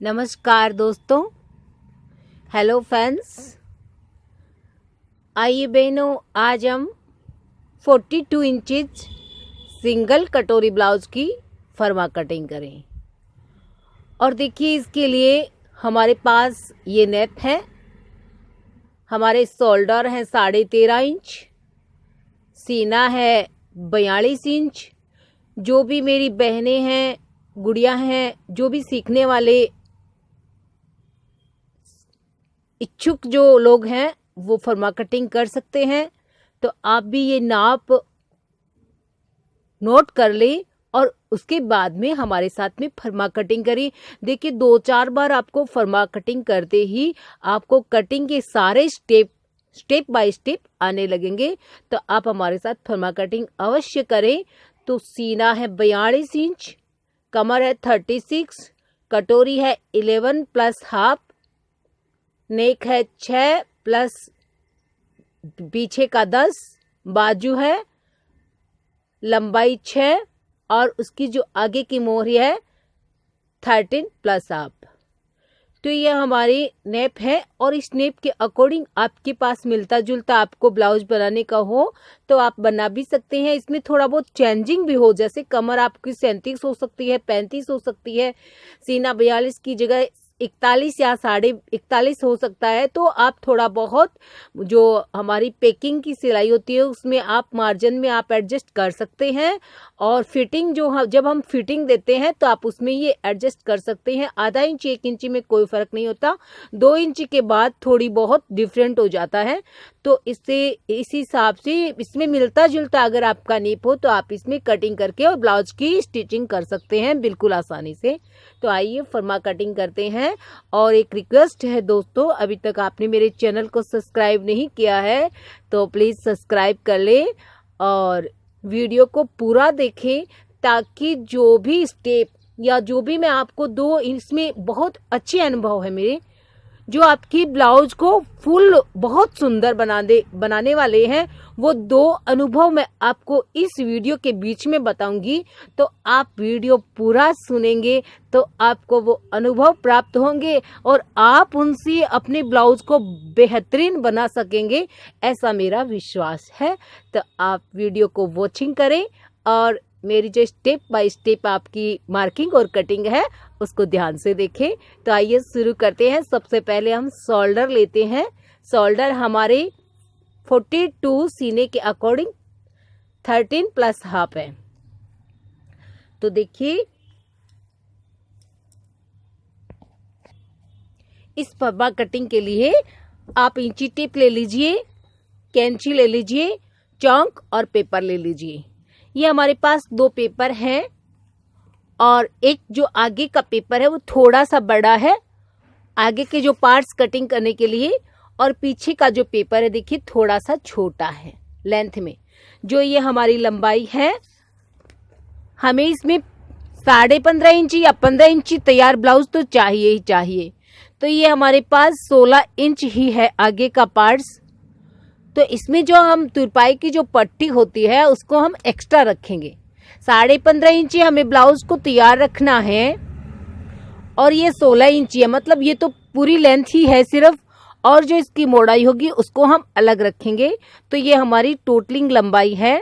नमस्कार दोस्तों, hello friends. आइए बहनों, आज हम 42 इंचेस सिंगल कटोरी ब्लाउज की फर्मा कटिंग करें। और देखिए, इसके लिए हमारे पास ये नेक है, हमारे शोल्डर है 13.5 इंच, सीना है 42 इंच। जो भी मेरी बहनें हैं, गुड़िया हैं, जो भी सीखने वाले इच्छुक जो लोग हैं वो फर्मा कटिंग कर सकते हैं। तो आप भी ये नाप नोट कर लें और उसके बाद में हमारे साथ में फर्मा कटिंग करें। देखिए, 2-4 बार आपको फर्मा कटिंग करते ही आपको कटिंग के सारे स्टेप बाय स्टेप आने लगेंगे। तो आप हमारे साथ फर्मा कटिंग अवश्य करें। तो सीना है 42 इंच, कमर है 36, कटोरी है 11 प्लस हाफ, नेक है 6 प्लस पीछे का 10, बाजू है लंबाई 6 और उसकी जो आगे की मोहरी है 13 प्लस हाफ। तो ये हमारी नेप है और इस नेप के अकॉर्डिंग आपके पास मिलता जुलता आपको ब्लाउज बनाने का हो तो आप बना भी सकते हैं। इसमें थोड़ा बहुत चेंजिंग भी हो, जैसे कमर आपकी 37 हो सकती है, 35 हो सकती है, सीना 42 की जगह 41 या 41.5 हो सकता है। तो आप थोड़ा बहुत जो हमारी पैकिंग की सिलाई होती है उसमें आप मार्जिन में आप एडजस्ट कर सकते हैं। और फिटिंग जब हम फिटिंग देते हैं तो आप उसमें ये एडजस्ट कर सकते हैं। आधा इंच 1 इंच में कोई फर्क नहीं होता, 2 इंच के बाद थोड़ी बहुत डिफरेंट हो जाता है। तो इस हिसाब से इसमें मिलता जुलता अगर आपका नेप हो तो आप इसमें कटिंग करके और ब्लाउज की स्टिचिंग कर सकते हैं बिल्कुल आसानी से। तो आइए फर्मा कटिंग करते हैं। और एक रिक्वेस्ट है दोस्तों, अभी तक आपने मेरे चैनल को सब्सक्राइब नहीं किया है तो प्लीज़ सब्सक्राइब कर लें और वीडियो को पूरा देखें, ताकि जो भी स्टेप या जो भी मैं आपको दो, इसमें बहुत अच्छे अनुभव है मेरे, जो आपकी ब्लाउज को फुल बहुत सुंदर बनाने वाले हैं। वो 2 अनुभव मैं आपको इस वीडियो के बीच में बताऊंगी। तो आप वीडियो पूरा सुनेंगे तो आपको वो अनुभव प्राप्त होंगे और आप उनसे अपने ब्लाउज को बेहतरीन बना सकेंगे, ऐसा मेरा विश्वास है। तो आप वीडियो को वॉचिंग करें और मेरी जो स्टेप बाय स्टेप आपकी मार्किंग और कटिंग है उसको ध्यान से देखें। तो आइए शुरू करते हैं। सबसे पहले हम शोल्डर लेते हैं। शोल्डर हमारे 42 सीने के अकॉर्डिंग 13 प्लस हाफ है। तो देखिए, इस फर्मा कटिंग के लिए आप इंची टेप ले लीजिए, कैंची ले लीजिए, चौक और पेपर ले लीजिए। ये हमारे पास 2 पेपर हैं और एक जो आगे का पेपर है वो थोड़ा सा बड़ा है आगे के जो पार्ट्स कटिंग करने के लिए, और पीछे का जो पेपर है देखिए थोड़ा सा छोटा है लेंथ में। जो ये हमारी लंबाई है, हमें इसमें 15.5 इंची या 15 इंची तैयार ब्लाउज तो चाहिए ही चाहिए। तो ये हमारे पास 16 इंच ही है आगे का पार्ट्स। तो इसमें जो हम तुरपाई की जो पट्टी होती है उसको हम एक्स्ट्रा रखेंगे। 15.5 इंची हमें ब्लाउज को तैयार रखना है और ये 16 इंची है, मतलब ये तो पूरी लेंथ ही है सिर्फ, और जो इसकी मोड़ाई होगी उसको हम अलग रखेंगे। तो ये हमारी टोटलिंग लंबाई है।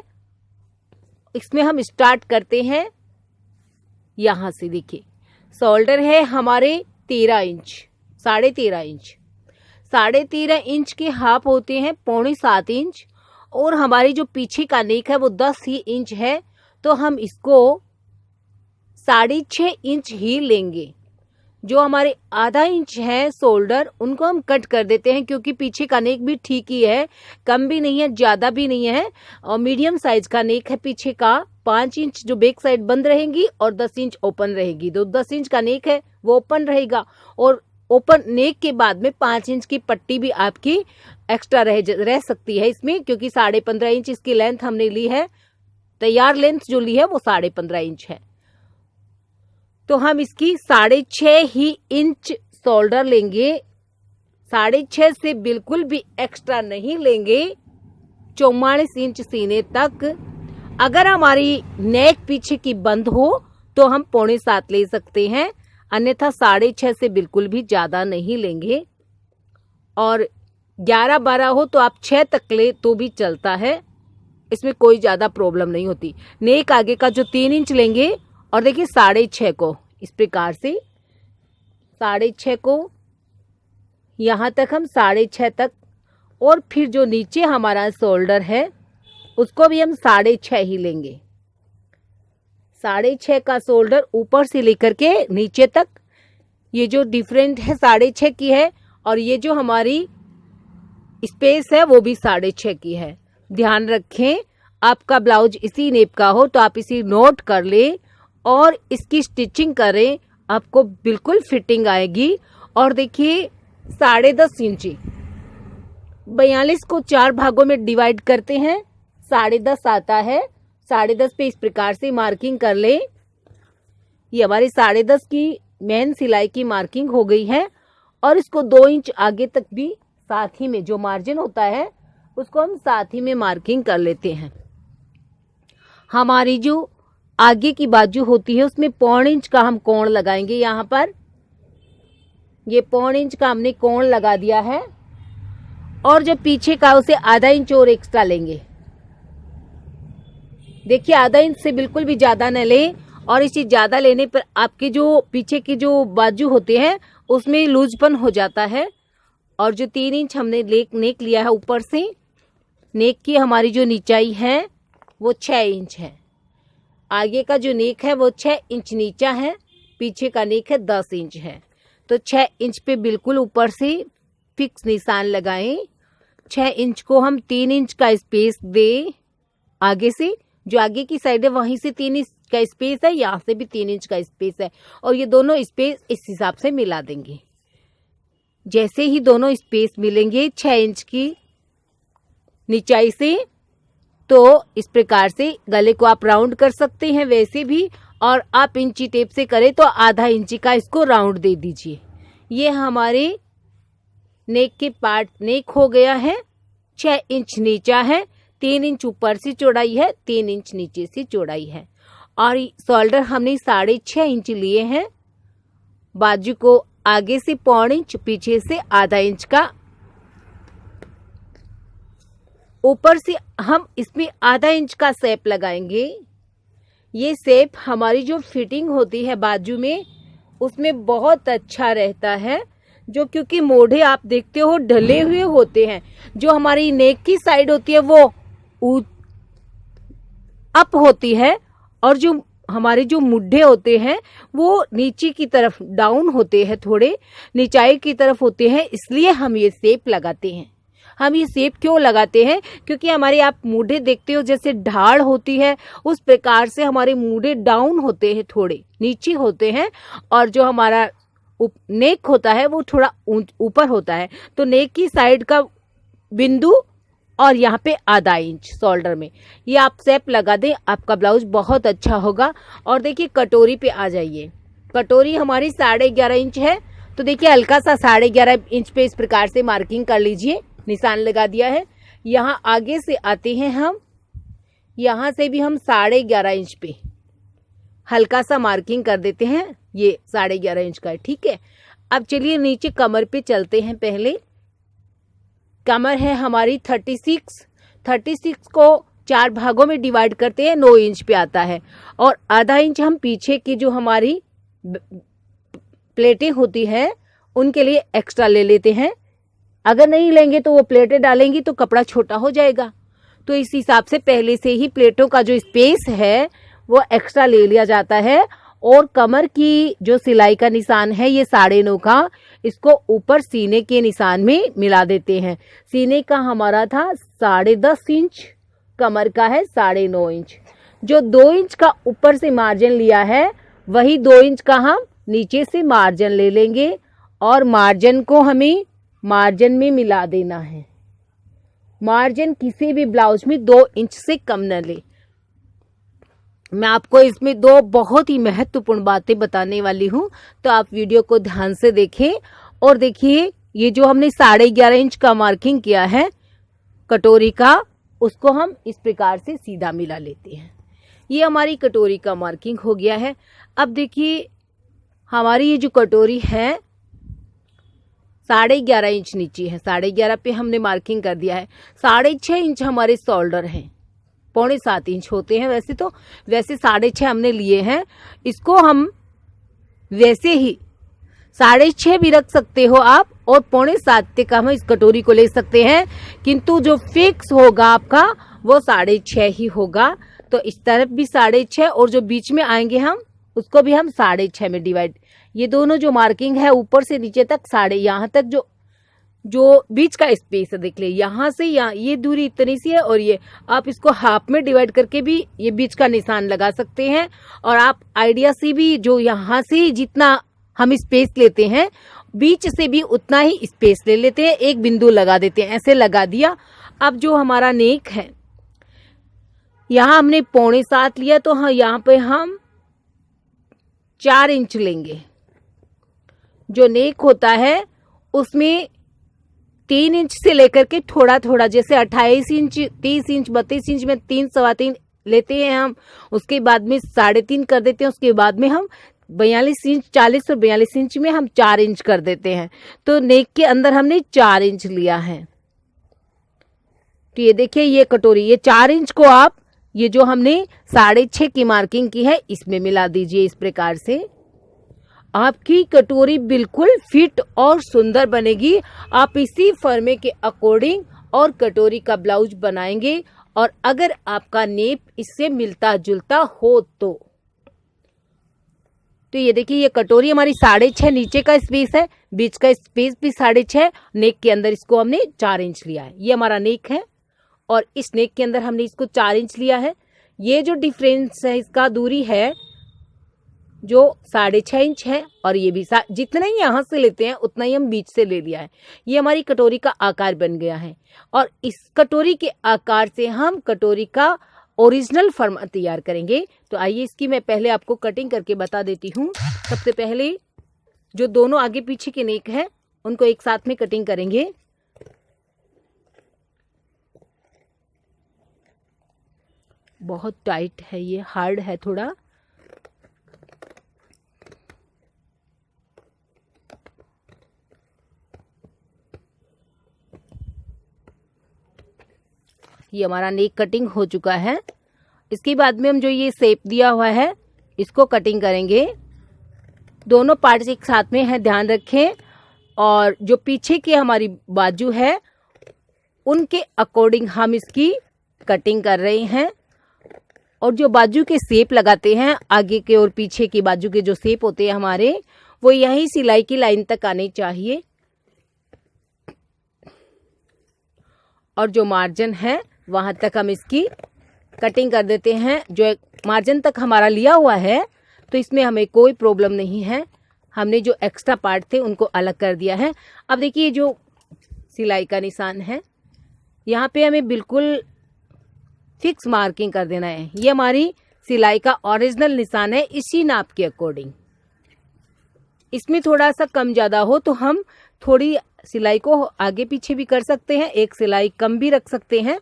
इसमें हम स्टार्ट करते हैं यहाँ से। देखिए, शोल्डर है हमारे 13 इंच, 13.5 इंच, 13.5 इंच के हाफ होते हैं 6.25 इंच, और हमारी जो पीछे का नेक है वो 10 ही इंच है। तो हम इसको 6.5 इंच ही लेंगे। जो हमारे आधा इंच है शोल्डर, उनको हम कट कर देते हैं, क्योंकि पीछे का नेक भी ठीक ही है, कम भी नहीं है ज़्यादा भी नहीं है, और मीडियम साइज का नेक है। पीछे का 5 इंच जो बैक साइड बंद रहेगी और 10 इंच ओपन रहेगी। तो 10 इंच का नेक है वो ओपन रहेगा, और ओपन नेक के बाद में 5 इंच की पट्टी भी आपकी एक्स्ट्रा रह सकती है इसमें, क्योंकि 15.5 इंच इसकी लेंथ हमने ली है। तैयार लेंथ जो ली है वो 15.5 इंच है। तो हम इसकी 6.5 ही इंच शोल्डर लेंगे, 6.5 से बिल्कुल भी एक्स्ट्रा नहीं लेंगे, 44 इंच सीने तक। अगर हमारी नेक पीछे की बंद हो तो हम 6.25 ले सकते हैं। अन्यथा 6.5 से बिल्कुल भी ज़्यादा नहीं लेंगे। और 11-12 हो तो आप 6 तक ले तो भी चलता है, इसमें कोई ज़्यादा प्रॉब्लम नहीं होती। नेक आगे का जो 3 इंच लेंगे और देखिए 6.5 को इस प्रकार से 6.5 को यहाँ तक हम 6.5 तक, और फिर जो नीचे हमारा शोल्डर है उसको भी हम 6.5 ही लेंगे। 6.5 का शोल्डर ऊपर से लेकर के नीचे तक, ये जो डिफरेंट है 6.5 की है, और ये जो हमारी स्पेस है वो भी 6.5 की है। ध्यान रखें, आपका ब्लाउज इसी नेप का हो तो आप इसी नोट कर लें और इसकी स्टिचिंग करें, आपको बिल्कुल फिटिंग आएगी। और देखिए 10.5 इंची 42 को 4 भागों में डिवाइड करते हैं, 10.5 आता है। 10.5 पे इस प्रकार से मार्किंग कर ले। ये हमारी 10.5 की मेन सिलाई की मार्किंग हो गई है। और इसको 2 इंच आगे तक भी साथ ही में जो मार्जिन होता है उसको हम साथ ही में मार्किंग कर लेते हैं। हमारी जो आगे की बाजू होती है उसमें 0.25 इंच का हम कोण लगाएंगे। यहाँ पर ये 0.25 इंच का हमने कोण लगा दिया है, और जो पीछे का उसे आधा इंच और एक्स्ट्रा लेंगे। देखिए आधा इंच से बिल्कुल भी ज्यादा न लें, और इसी ज्यादा लेने पर आपके जो पीछे की जो बाजू होते हैं उसमें लूजपन हो जाता है। और जो 3 इंच हमने नेक लिया है ऊपर से, नेक की हमारी जो नीचाई है वो 6 इंच है। आगे का जो नेक है वो 6 इंच नीचा है, पीछे का नेक है 10 इंच है। तो 6 इंच पे बिल्कुल ऊपर से फिक्स निशान लगाएं। 6 इंच को हम 3 इंच का स्पेस दें आगे से, जो आगे की साइड है वहीं से 3 इंच का स्पेस है, यहाँ से भी 3 इंच का स्पेस है, और ये दोनों स्पेस इस हिसाब से मिला देंगे। जैसे ही दोनों स्पेस मिलेंगे 6 इंच की निचाई से, तो इस प्रकार से गले को आप राउंड कर सकते हैं वैसे भी, और आप इंची टेप से करें तो आधा इंची का इसको राउंड दे दीजिए। ये हमारे नेक के पार्ट नेक हो गया है। 6 इंच नीचा है, 3 इंच ऊपर से चौड़ाई है, 3 इंच नीचे से चौड़ाई है, और शोल्डर हमने 6.5 इंच लिए हैं। बाजू को आगे से 0.25 इंच, पीछे से आधा इंच का, ऊपर से हम इसमें आधा इंच का शेप लगाएंगे। ये शेप हमारी जो फिटिंग होती है बाजू में उसमें बहुत अच्छा रहता है, जो क्योंकि मोढ़े आप देखते हो ढले हुए होते हैं। जो हमारी नेक की साइड होती है वो अप होती है, और जो हमारे जो मुड्ढे होते हैं वो नीचे की तरफ डाउन होते हैं, थोड़े नीचाई की तरफ होते हैं। इसलिए हम ये शेप लगाते हैं। हम ये शेप क्यों लगाते हैं? क्योंकि हमारे आप मुड्ढे देखते हो जैसे ढाल होती है, उस प्रकार से हमारे मुड्ढे डाउन होते हैं, थोड़े नीचे होते हैं, और जो हमारा नेक होता है वो थोड़ा ऊपर होता है। तो नेक की साइड का बिंदु और यहाँ पे आधा इंच शोल्डर में ये आप शेप लगा दें, आपका ब्लाउज बहुत अच्छा होगा। और देखिए कटोरी पे आ जाइए। कटोरी हमारी 11.5 इंच है, तो देखिए हल्का सा 11.5 इंच पे इस प्रकार से मार्किंग कर लीजिए, निशान लगा दिया है। यहाँ आगे से आते हैं हम, यहाँ से भी हम 11.5 इंच पे हल्का सा मार्किंग कर देते हैं। ये 11.5 इंच का है, ठीक है। अब चलिए नीचे कमर पे चलते हैं। पहले कमर है हमारी 36 को 4 भागों में डिवाइड करते हैं, 9 इंच पे आता है, और आधा इंच हम पीछे की जो हमारी प्लेटें होती है उनके लिए एक्स्ट्रा ले लेते हैं। अगर नहीं लेंगे तो वो प्लेटें डालेंगी तो कपड़ा छोटा हो जाएगा, तो इस हिसाब से पहले से ही प्लेटों का जो स्पेस है वो एक्स्ट्रा ले लिया जाता है। और कमर की जो सिलाई का निशान है ये 9.5 का, इसको ऊपर सीने के निशान में मिला देते हैं। सीने का हमारा था 10.5 इंच, कमर का है 9.5 इंच। जो 2 इंच का ऊपर से मार्जिन लिया है वही 2 इंच का हम नीचे से मार्जिन ले लेंगे, और मार्जिन को हमें मार्जिन में मिला देना है। मार्जिन किसी भी ब्लाउज में 2 इंच से कम न ले। मैं आपको इसमें 2 बहुत ही महत्वपूर्ण बातें बताने वाली हूं, तो आप वीडियो को ध्यान से देखें। और देखिए ये जो हमने 11.5 इंच का मार्किंग किया है कटोरी का, उसको हम इस प्रकार से सीधा मिला लेते हैं। ये हमारी कटोरी का मार्किंग हो गया है। अब देखिए हमारी ये जो कटोरी है 11.5 इंच नीचे है, 11.5 पे हमने मार्किंग कर दिया है। 6.5 इंच हमारे शोल्डर हैं, 6.25 इंच होते हैं वैसे तो, वैसे 6.5 हमने लिए हैं। इसको हम वैसे ही 6.5 भी रख सकते हो आप, और 6.25 तक हम इस कटोरी को ले सकते हैं, किंतु जो फिक्स होगा आपका वो 6.5 ही होगा। तो इस तरफ भी 6.5 और जो बीच में आएंगे हम उसको भी हम 6.5 में डिवाइड, ये दोनों जो मार्किंग है ऊपर से नीचे तक यहाँ तक जो बीच का स्पेस है, देख ले यहाँ से यहाँ ये दूरी इतनी सी है, और ये आप इसको हाफ में डिवाइड करके भी ये बीच का निशान लगा सकते हैं। और आप आइडिया से भी जो यहाँ से जितना हम स्पेस लेते हैं बीच से भी उतना ही स्पेस ले लेते हैं, एक बिंदु लगा देते हैं, ऐसे लगा दिया। अब जो हमारा नेक है यहाँ हमने 6.25 लिया, तो हाँ यहाँ पे हम 4 इंच लेंगे। जो नेक होता है उसमें 3 इंच से लेकर के थोड़ा थोड़ा, जैसे 28 इंच, 30 इंच, 32 इंच में 3, 3.25 लेते हैं हम, उसके बाद में 3.5 कर देते हैं, उसके बाद में हम 42 इंच, 40 और 42 इंच में हम 4 इंच कर देते हैं। तो नेक के अंदर हमने 4 इंच लिया है। तो ये देखिए ये कटोरी, ये 4 इंच को आप ये जो हमने 6.5 की मार्किंग की है इसमें मिला दीजिए। इस प्रकार से आपकी कटोरी बिल्कुल फिट और सुंदर बनेगी। आप इसी फॉर्मे के अकॉर्डिंग और कटोरी का ब्लाउज बनाएंगे, और अगर आपका नेप इससे मिलता जुलता हो तो ये देखिए ये कटोरी हमारी 6.5 नीचे का स्पेस है, बीच का स्पेस भी 6.5, नेक के अंदर इसको हमने 4 इंच लिया है। ये हमारा नेक है और इस नेक के अंदर हमने इसको 4 इंच लिया है। ये जो डिफरेंस है इसका दूरी है जो 6.5 इंच है, और ये भी जितना ही यहाँ से लेते हैं उतना ही हम बीच से ले लिया है। ये हमारी कटोरी का आकार बन गया है, और इस कटोरी के आकार से हम कटोरी का ओरिजिनल फॉर्म तैयार करेंगे। तो आइए इसकी मैं पहले आपको कटिंग करके बता देती हूँ। सबसे पहले जो दोनों आगे पीछे के नेक है उनको एक साथ में कटिंग करेंगे। बहुत टाइट है, ये हार्ड है थोड़ा। ये हमारा नेक कटिंग हो चुका है। इसके बाद में हम जो ये शेप दिया हुआ है इसको कटिंग करेंगे। दोनों पार्ट्स एक साथ में है, ध्यान रखें। और जो पीछे की हमारी बाजू है उनके अकॉर्डिंग हम इसकी कटिंग कर रहे हैं। और जो बाजू के शेप लगाते हैं, आगे के और पीछे की बाजू के जो शेप होते हैं हमारे, वो यही सिलाई की लाइन तक आने चाहिए। और जो मार्जिन है वहां तक हम इसकी कटिंग कर देते हैं। जो मार्जिन तक हमारा लिया हुआ है तो इसमें हमें कोई प्रॉब्लम नहीं है। हमने जो एक्स्ट्रा पार्ट थे उनको अलग कर दिया है। अब देखिए जो सिलाई का निशान है यहाँ पे हमें बिल्कुल फिक्स मार्किंग कर देना है। ये हमारी सिलाई का ओरिजिनल निशान है, इसी नाप के अकॉर्डिंग। इसमें थोड़ा सा कम ज़्यादा हो तो हम थोड़ी सिलाई को आगे पीछे भी कर सकते हैं, एक सिलाई कम भी रख सकते हैं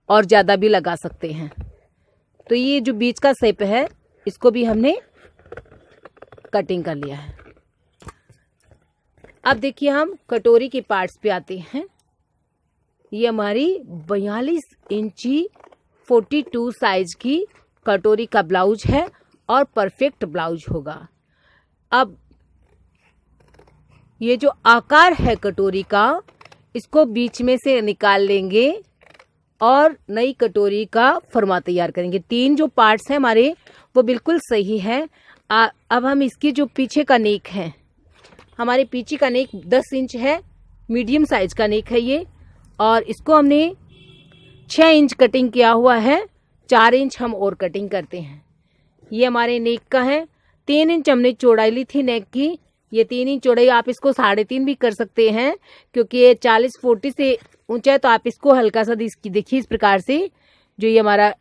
और ज़्यादा भी लगा सकते हैं। तो ये जो बीच का शेप है इसको भी हमने कटिंग कर लिया है। अब देखिए हम कटोरी के पार्ट्स पे आते हैं। ये हमारी 42 इंची 42 साइज की कटोरी का ब्लाउज है और परफेक्ट ब्लाउज होगा। अब ये जो आकार है कटोरी का इसको बीच में से निकाल लेंगे और नई कटोरी का फरमा तैयार करेंगे। 3 जो पार्ट्स हैं हमारे वो बिल्कुल सही है। अब हम इसकी जो पीछे का नेक है, हमारे पीछे का नेक 10 इंच है, मीडियम साइज का नेक है ये, और इसको हमने 6 इंच कटिंग किया हुआ है। 4 इंच हम और कटिंग करते हैं। ये हमारे नेक का है। 3 इंच हमने चौड़ाई ली थी नेक की, ये 3 इंच चौड़ाई, आप इसको 3.5 भी कर सकते हैं क्योंकि ये 40-40 से ऊंचा है। तो आप इसको हल्का सा देखिए इस प्रकार से, जो ये हमारा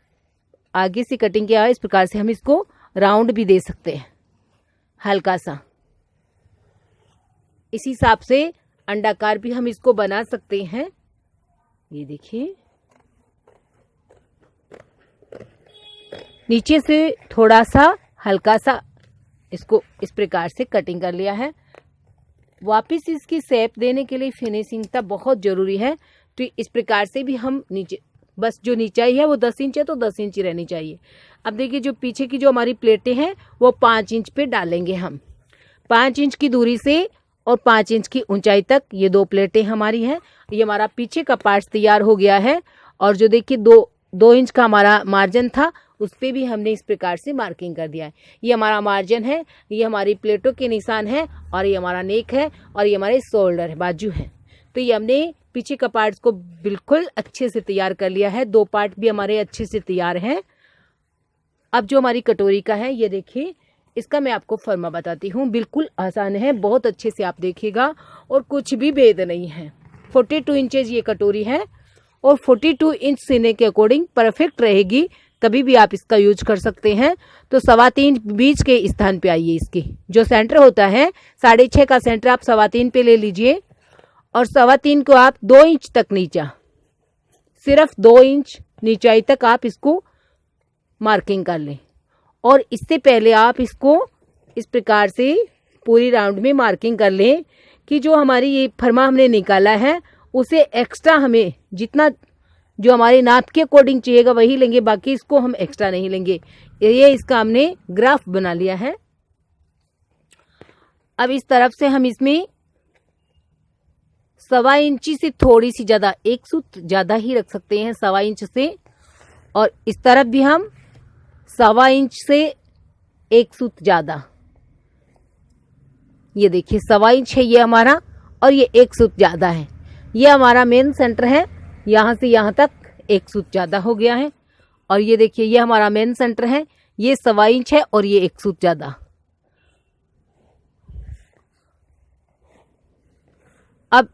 आगे से कटिंग किया है इस प्रकार से हम इसको राउंड भी दे सकते हैं हल्का सा। इसी हिसाब से अंडाकार भी हम इसको बना सकते हैं। ये देखिए नीचे से थोड़ा सा हल्का सा इसको इस प्रकार से कटिंग कर लिया है। वापस इसकी शेप देने के लिए फिनिशिंगता बहुत ज़रूरी है। तो इस प्रकार से भी हम नीचे, बस जो नीचाई है वो 10 इंच है तो 10 इंच ही रहनी चाहिए। अब देखिए जो पीछे की जो हमारी प्लेटें हैं वो 5 इंच पे डालेंगे हम। 5 इंच की दूरी से और 5 इंच की ऊंचाई तक ये 2 प्लेटें हमारी हैं। ये हमारा पीछे का पार्ट तैयार हो गया है। और जो देखिए 2 इंच का हमारा मार्जिन था उस पर भी हमने इस प्रकार से मार्किंग कर दिया है। ये हमारा मार्जिन है, ये हमारी प्लेटों के निशान है, और ये हमारा नेक है, और ये हमारे शोल्डर है, बाजू है। तो ये हमने पीछे का पार्ट को बिल्कुल अच्छे से तैयार कर लिया है। 2 पार्ट भी हमारे अच्छे से तैयार हैं। अब जो हमारी कटोरी का है ये देखिए, इसका मैं आपको फर्मा बताती हूँ। बिल्कुल आसान है, बहुत अच्छे से आप देखिएगा, और कुछ भी भेद नहीं है। 42 इंचेज ये कटोरी है, और 42 इंच सीने के अकॉर्डिंग परफेक्ट रहेगी। कभी भी आप इसका यूज कर सकते हैं। तो 3.25 बीच के स्थान पे आइए। इसकी जो सेंटर होता है 6.5 का सेंटर आप 3.25 पे ले लीजिए, और 3.25 को आप 2 इंच तक नीचा, सिर्फ 2 इंच नीचाई तक आप इसको मार्किंग कर लें। और इससे पहले आप इसको इस प्रकार से पूरी राउंड में मार्किंग कर लें कि जो हमारी ये फर्मा हमने निकाला है उसे एक्स्ट्रा हमें जितना जो हमारे नाप के अकॉर्डिंग चाहिएगा वही लेंगे, बाकी इसको हम एक्स्ट्रा नहीं लेंगे। ये इसका हमने ग्राफ बना लिया है। अब इस तरफ से हम इसमें 1.25 इंची से थोड़ी सी ज्यादा, 1 सूत ज्यादा ही रख सकते हैं 1.25 इंच से, और इस तरफ भी हम 1.25 इंच से 1 सूत ज्यादा। ये देखिए 1.25 इंच है ये हमारा, और ये 1 सूत ज्यादा है। ये हमारा मेन सेंटर है, यहाँ से यहाँ तक 1 सूत ज्यादा हो गया है। और ये देखिए ये हमारा मेन सेंटर है, ये 1.25 इंच है और ये 1 सूत ज्यादा। अब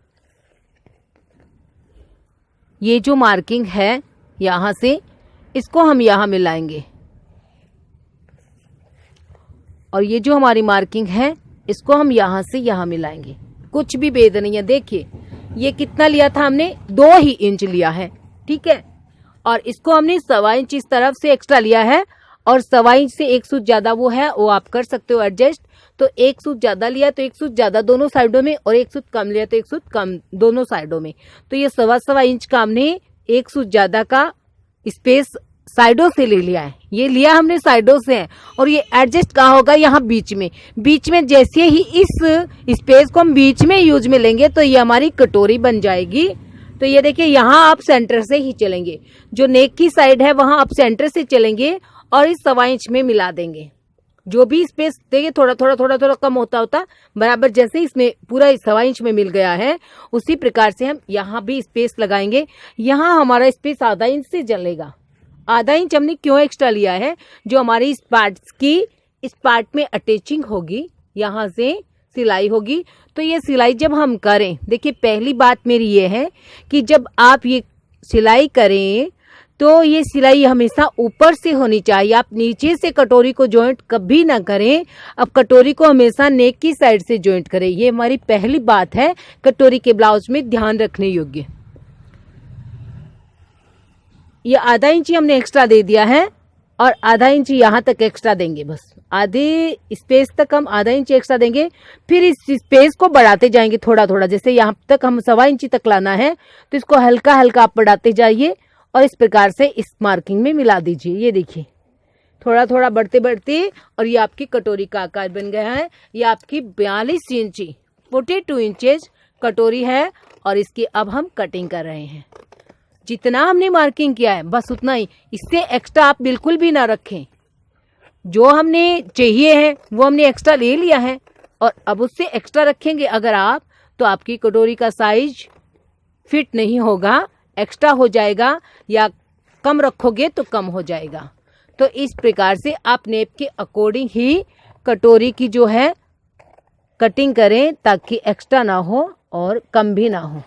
ये जो मार्किंग है यहाँ से, इसको हम यहाँ मिलाएंगे, और ये जो हमारी मार्किंग है इसको हम यहाँ से यहाँ मिलाएंगे। कुछ भी भेद नहीं है। देखिए ये कितना लिया था हमने, 2 ही इंच लिया है, ठीक है। और इसको हमने 1.25 इंच इस तरफ से एक्स्ट्रा लिया है, और 1.25 इंच से 1 सूत ज्यादा वो है, वो आप कर सकते हो एडजस्ट। तो 1 सूत ज्यादा लिया तो 1 सूत ज्यादा दोनों साइडों में, और 1 सूत कम लिया तो 1 सूत कम दोनों साइडों में। तो ये 1.25 इंच का हमने 1 सूत ज्यादा का स्पेस साइडों से ले लिया है। ये लिया हमने साइडों से है, और ये एडजस्ट कहाँ होगा, यहाँ बीच में। बीच में जैसे ही इस स्पेस को हम बीच में यूज में लेंगे तो ये हमारी कटोरी बन जाएगी। तो ये देखिए यहाँ आप सेंटर से ही चलेंगे, जो नेक की साइड है वहां आप सेंटर से चलेंगे और इस 1.25 इंच में मिला देंगे। जो भी स्पेस देखिए थोड़ा थोड़ा कम होता बराबर, जैसे इसमें पूरा 1.25 इंच में मिल गया है उसी प्रकार से हम यहाँ भी स्पेस लगाएंगे। यहाँ हमारा स्पेस 0.5 इंच से चलेगा। 0.5 इंच हमने क्यों एक्स्ट्रा लिया है, जो हमारी इस पार्ट्स की इस पार्ट में अटैचिंग होगी, यहाँ से सिलाई होगी। तो ये सिलाई जब हम करें, देखिए पहली बात मेरी ये है कि जब आप ये सिलाई करें तो ये सिलाई हमेशा ऊपर से होनी चाहिए। आप नीचे से कटोरी को जॉइंट कभी ना करें। अब कटोरी को हमेशा नेक की साइड से जॉइंट करें। ये हमारी पहली बात है कटोरी के ब्लाउज में ध्यान रखने योग्य। ये 0.5 इंच हमने एक्स्ट्रा दे दिया है, और 0.5 इंच यहाँ तक एक्स्ट्रा देंगे। बस आधे स्पेस तक हम 0.5 इंच एक्स्ट्रा देंगे, फिर इस स्पेस को बढ़ाते जाएंगे थोड़ा थोड़ा। जैसे यहाँ तक हम 1.25 इंच तक लाना है तो इसको हल्का हल्का आप बढ़ाते जाइए, और इस प्रकार से इस मार्किंग में मिला दीजिए। ये देखिए थोड़ा थोड़ा बढ़ते बढ़ते, और ये आपकी कटोरी का आकार बन गया है। ये आपकी 42 इंची 42 इंचेज कटोरी है, और इसकी अब हम कटिंग कर रहे हैं। जितना हमने मार्किंग किया है बस उतना ही, इससे एक्स्ट्रा आप बिल्कुल भी ना रखें। जो हमने चाहिए है वो हमने एक्स्ट्रा ले लिया है, और अब उससे एक्स्ट्रा रखेंगे अगर आप, तो आपकी कटोरी का साइज फिट नहीं होगा, एक्स्ट्रा हो जाएगा, या कम रखोगे तो कम हो जाएगा। तो इस प्रकार से आप नेप के अकॉर्डिंग ही कटोरी की जो है कटिंग करें, ताकि एक्स्ट्रा ना हो और कम भी ना हो।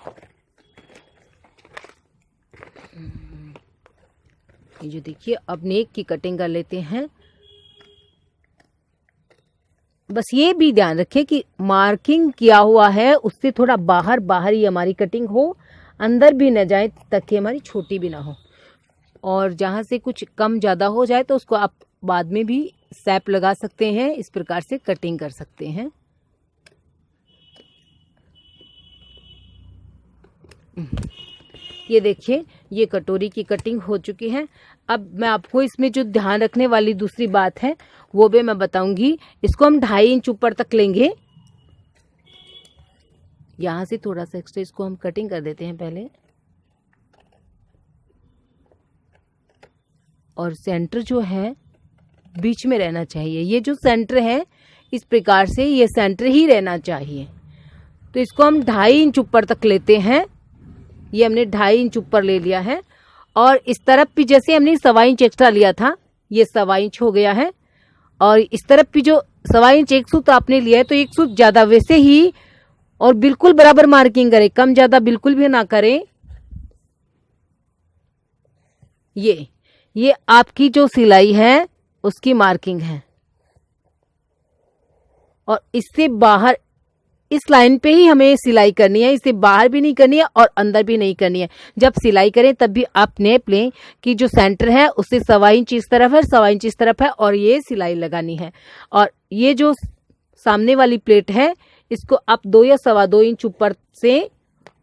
ये जो देखिए अब नेक की कटिंग कर लेते हैं। बस ये भी ध्यान रखें कि मार्किंग किया हुआ है उससे थोड़ा बाहर बाहर ही हमारी कटिंग हो, अंदर भी न जाए, ताकि हमारी छोटी भी ना हो। और जहाँ से कुछ कम ज़्यादा हो जाए तो उसको आप बाद में भी सैप लगा सकते हैं, इस प्रकार से कटिंग कर सकते हैं। ये देखिए, ये कटोरी की कटिंग हो चुकी है। अब मैं आपको इसमें जो ध्यान रखने वाली दूसरी बात है वो भी मैं बताऊंगी। इसको हम 2.5 इंच ऊपर तक लेंगे। यहाँ से थोड़ा सा एक्स्ट्रा इसको हम कटिंग कर देते हैं पहले, और सेंटर जो है बीच में रहना चाहिए। ये जो सेंटर है इस प्रकार से ये सेंटर ही रहना चाहिए। तो इसको हम 2.5 इंच ऊपर तक लेते हैं। ये हमने 2.5 इंच ऊपर ले लिया है, और इस तरफ भी जैसे हमने 1.25 इंच एक्स्ट्रा लिया था, ये 1.25 इंच हो गया है। और इस तरफ भी जो 1.25 इंच एक सूत्र आपने लिया है, तो एक सूत्र ज्यादा वैसे ही, और बिल्कुल बराबर मार्किंग करें, कम ज्यादा बिल्कुल भी ना करें। ये आपकी जो सिलाई है उसकी मार्किंग है, और इससे बाहर इस लाइन पे ही हमें सिलाई करनी है, इससे बाहर भी नहीं करनी है और अंदर भी नहीं करनी है। जब सिलाई करें तब भी आप नेप लें कि जो सेंटर है उससे 1.25 इंच इस तरफ है, 1.25 इंच इस तरफ है, और ये सिलाई लगानी है। और ये जो सामने वाली प्लेट है इसको आप 2 या 2.25 इंच ऊपर से,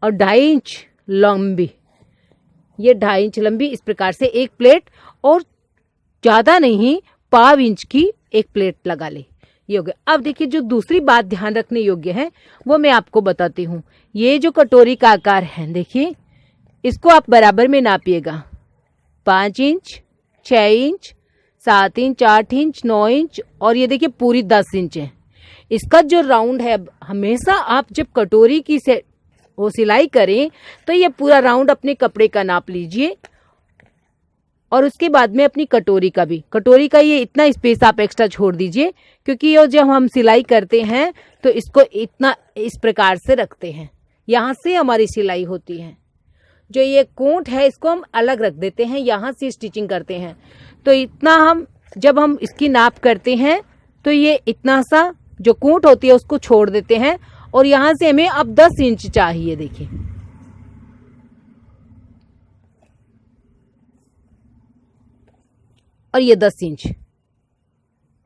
और 2.5 इंच लंबी, ये 2.5 इंच लंबी इस प्रकार से एक प्लेट, और ज्यादा नहीं 1/2 इंच की एक प्लेट लगा ले। ये हो गया। अब देखिए, जो दूसरी बात ध्यान रखने योग्य है वो मैं आपको बताती हूँ। ये जो कटोरी का आकार है, देखिए इसको आप बराबर में नापिएगा। 5 inch, 6 inch, 7 inch, 8 inch, 9 inch, और ये देखिए पूरी 10 इंच है। इसका जो राउंड है, हमेशा आप जब कटोरी की से वो सिलाई करें तो ये पूरा राउंड अपने कपड़े का नाप लीजिए, और उसके बाद में अपनी कटोरी का ये इतना स्पेस आप एक्स्ट्रा छोड़ दीजिए, क्योंकि ये जब हम सिलाई करते हैं तो इसको इतना इस प्रकार से रखते हैं, यहाँ से हमारी सिलाई होती है। जो ये कोट है इसको हम अलग रख देते हैं, यहाँ से स्टिचिंग करते हैं। तो इतना हम जब हम इसकी नाप करते हैं तो ये इतना सा जो कोट होती है उसको छोड़ देते हैं, और यहाँ से हमें अब 10 इंच चाहिए। देखिए, और ये 10 इंच।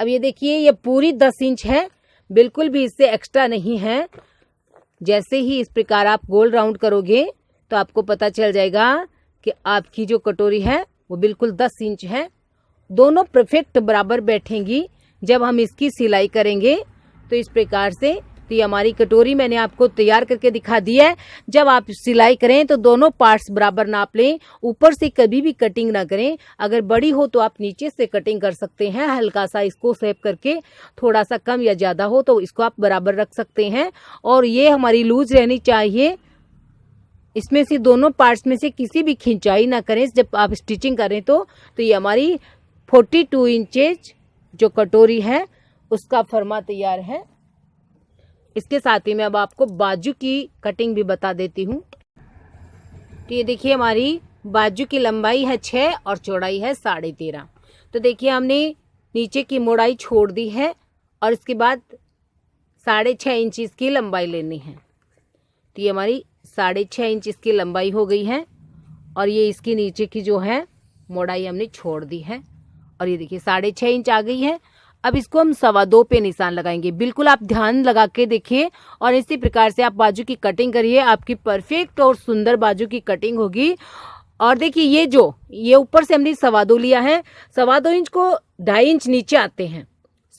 अब ये देखिए, ये पूरी 10 इंच है, बिल्कुल भी इससे एक्स्ट्रा नहीं है। जैसे ही इस प्रकार आप गोल राउंड करोगे तो आपको पता चल जाएगा कि आपकी जो कटोरी है वो बिल्कुल 10 इंच है। दोनों परफेक्ट बराबर बैठेंगी जब हम इसकी सिलाई करेंगे। तो इस प्रकार से तो ये हमारी कटोरी मैंने आपको तैयार करके दिखा दी है। जब आप सिलाई करें तो दोनों पार्ट्स बराबर नाप लें, ऊपर से कभी भी कटिंग ना करें। अगर बड़ी हो तो आप नीचे से कटिंग कर सकते हैं, हल्का सा इसको शेप करके, थोड़ा सा कम या ज्यादा हो तो इसको आप बराबर रख सकते हैं। और ये हमारी लूज रहनी चाहिए, इसमें से दोनों पार्ट्स में से किसी भी खिंचाई ना करें जब आप स्टिचिंग करें। तो ये हमारी 42 इंचेज जो कटोरी है उसका फरमा तैयार है। इसके साथ ही मैं अब आपको बाजू की कटिंग भी बता देती हूँ। तो ये देखिए, हमारी बाजू की लंबाई है 6 और चौड़ाई है 13.5। तो देखिए, हमने नीचे की मोड़ाई छोड़ दी है, और इसके बाद 6.5 इंच इसकी लंबाई लेनी है। तो ये हमारी 6.5 इंच इसकी लंबाई हो गई है, और ये इसकी नीचे की जो है मोड़ाई हमने छोड़ दी है, और ये देखिए 6.5 इंच आ गई है। अब इसको हम 2.25 पे निशान लगाएंगे। बिल्कुल आप ध्यान लगा के देखिए, और इसी प्रकार से आप बाजू की कटिंग करिए, आपकी परफेक्ट और सुंदर बाजू की कटिंग होगी। और देखिए, ये ऊपर से हमने 2.25 लिया है, 2.25 इंच को 2.5 इंच नीचे आते हैं।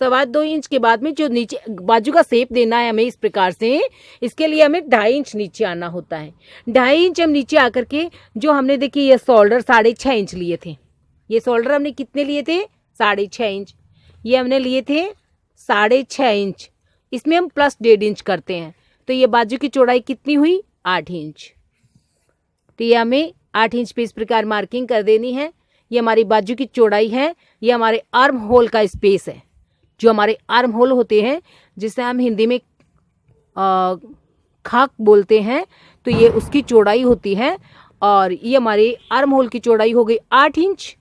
2.25 इंच के बाद में जो नीचे बाजू का शेप देना है हमें इस प्रकार से, इसके लिए हमें 2.5 इंच नीचे आना होता है। 2.5 इंच हम नीचे आकर के जो हमने देखिए ये शोल्डर 6.5 इंच लिए थे। ये शोल्डर हमने कितने लिए थे? 6.5 इंच। ये हमने लिए थे 6.5 इंच। इसमें हम प्लस 1.5 इंच करते हैं, तो ये बाजू की चौड़ाई कितनी हुई? 8 इंच। तो ये हमें 8 इंच पे इस प्रकार मार्किंग कर देनी है। ये हमारी बाजू की चौड़ाई है, ये हमारे आर्म होल का स्पेस है। जो हमारे आर्म होल होते हैं, जिसे हम हिंदी में खाक बोलते हैं, तो ये उसकी चौड़ाई होती है। और ये हमारे आर्म होल की चौड़ाई हो गई 8 इंच,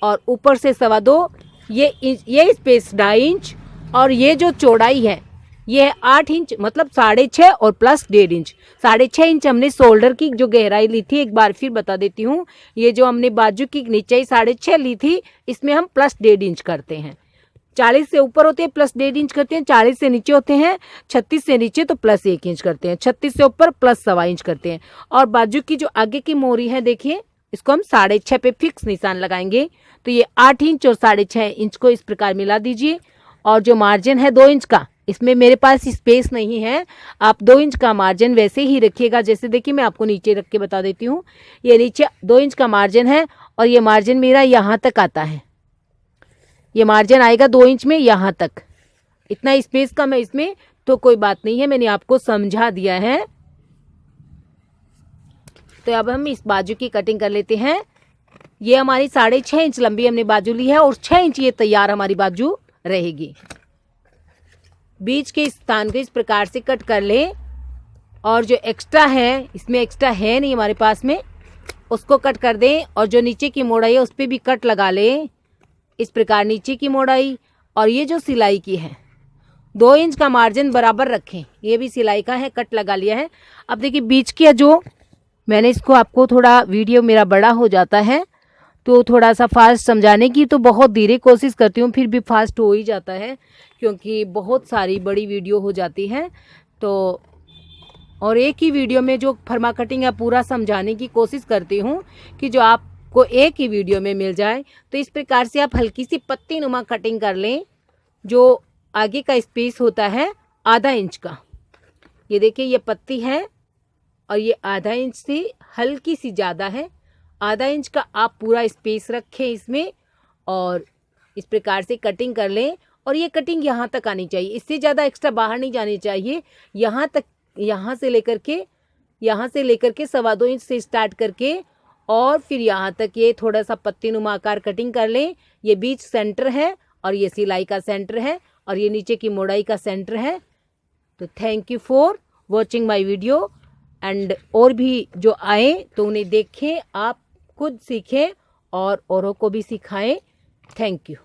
और ऊपर से 2.25, ये स्पेस 2.5 इंच, और ये जो चौड़ाई है ये है 8 इंच, मतलब 6.5 और प्लस 1.5 इंच। 6.5 इंच हमने शोल्डर की जो गहराई ली थी, एक बार फिर बता देती हूँ। ये जो हमने बाजू की नीचे 6.5 ली थी, इसमें हम प्लस 1.5 इंच करते हैं। 40 से ऊपर होते हैं प्लस 1.5 इंच करते हैं, 40 से नीचे होते हैं, 36 से नीचे तो प्लस 1 इंच करते हैं, 36 से ऊपर प्लस 1.25 इंच करते हैं। और बाजू की जो आगे की मोहरी है देखिए, इसको हम 6.5 पे फिक्स निशान लगाएंगे। तो ये 8 इंच और 6.5 इंच को इस प्रकार मिला दीजिए। और जो मार्जिन है 2 इंच का, इसमें मेरे पास स्पेस नहीं है, आप 2 इंच का मार्जिन वैसे ही रखिएगा। जैसे देखिए मैं आपको नीचे रख के बता देती हूँ, ये नीचे 2 इंच का मार्जिन है और ये मार्जिन मेरा यहाँ तक आता है, ये मार्जिन आएगा 2 इंच में यहाँ तक। इतना स्पेस कम है इसमें तो कोई बात नहीं है, मैंने आपको समझा दिया है। तो अब हम इस बाजू की कटिंग कर लेते हैं। ये हमारी 6.5 इंच लंबी हमने बाजू ली है और 6 इंच ये तैयार हमारी बाजू रहेगी। बीच के स्थान को इस प्रकार से कट कर ले और जो एक्स्ट्रा है, इसमें एक्स्ट्रा है नहीं हमारे पास में, उसको कट कर दें। और जो नीचे की मोड़ाई है उस पर भी कट लगा लें इस प्रकार, नीचे की मोड़ाई। और ये जो सिलाई की है 2 इंच का मार्जिन बराबर रखें, ये भी सिलाई का है, कट लगा लिया है। अब देखिए बीच की जो मैंने इसको, आपको थोड़ा वीडियो मेरा बड़ा हो जाता है तो थोड़ा सा फास्ट समझाने की तो बहुत धीरे कोशिश करती हूँ, फिर भी फास्ट हो ही जाता है क्योंकि बहुत सारी बड़ी वीडियो हो जाती है। तो और एक ही वीडियो में जो फर्मा कटिंग है पूरा समझाने की कोशिश करती हूँ कि जो आपको एक ही वीडियो में मिल जाए। तो इस प्रकार से आप हल्की सी पत्ती नुमा कटिंग कर लें। जो आगे का स्पेस होता है आधा इंच का, ये देखिए ये पत्ती है और ये आधा इंच से हल्की सी ज़्यादा है, आधा इंच का आप पूरा स्पेस रखें इसमें और इस प्रकार से कटिंग कर लें। और ये कटिंग यहाँ तक आनी चाहिए, इससे ज़्यादा एक्स्ट्रा बाहर नहीं जानी चाहिए। यहाँ तक, यहाँ से लेकर के 2.25 इंच से स्टार्ट करके और फिर यहाँ तक ये थोड़ा सा पत्ती नुमा आकार कटिंग कर लें। ये बीच सेंटर है और ये सिलाई का सेंटर है और ये नीचे की मोड़ाई का सेंटर है। तो thank you for watching my video and और भी जो आए तो उन्हें देखें, आप खुद सीखें और औरों को भी सिखाएं। Thank you.